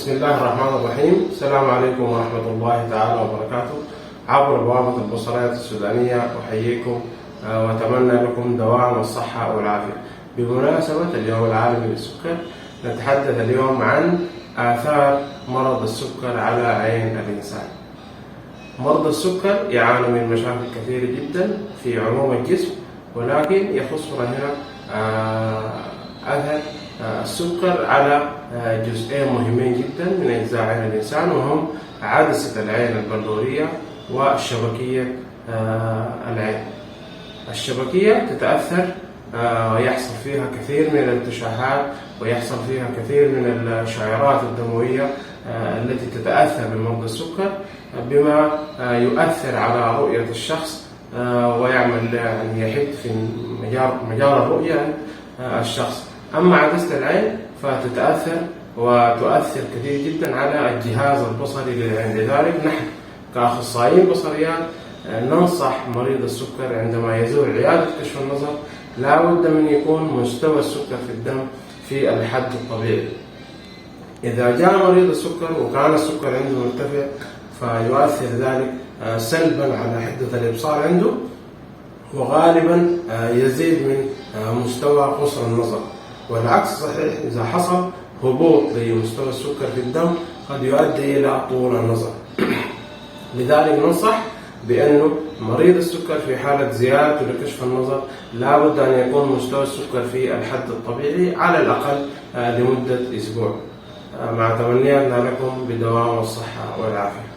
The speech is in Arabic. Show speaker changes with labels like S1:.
S1: بسم الله الرحمن الرحيم. السلام عليكم ورحمة الله تعالى وبركاته. عبر بوابة البصريات السودانية أحييكم وأتمنى لكم دوام الصحة والعافية. بمناسبة اليوم العالمي للسكر، نتحدث اليوم عن آثار مرض السكر على عين الإنسان. مرضى السكر يعانوا من مشاكل كثيرة جدا في عموم الجسم، ولكن يخصنا هنا أثر السكر على جزئين مهمين جدا من أجزاء عين الإنسان، وهم عدسة العين البلورية وشبكية العين. الشبكية تتأثر ويحصل فيها كثير من الارتشاحات، ويحصل فيها كثير من الشعيرات الدموية التي تتأثر بمرض السكر، بما يؤثر على رؤية الشخص ويعمل يحد في مجال الرؤية الشخص. أما عدسة العين فتتأثر وتؤثر كثير جدا على الجهاز البصري للعين. لذلك نحن كأخصائيين بصريات ننصح مريض السكر عندما يزور عيادة كشف النظر لا بد من يكون مستوى السكر في الدم في الحد الطبيعي. إذا جاء مريض السكر وكان السكر عنده مرتفع فيؤثر ذلك سلبا على حدة الإبصار عنده، وغالبا يزيد من مستوى قصر النظر. والعكس صحيح، إذا حصل هبوط لمستوى السكر في الدم قد يؤدي إلى طول النظر. لذلك ننصح بأنه مريض السكر في حالة زيارته لكشف النظر لا بد أن يكون مستوى السكر في الحد الطبيعي على الأقل لمدة أسبوع. مع تمنياتنا لكم بدوام الصحة والعافية.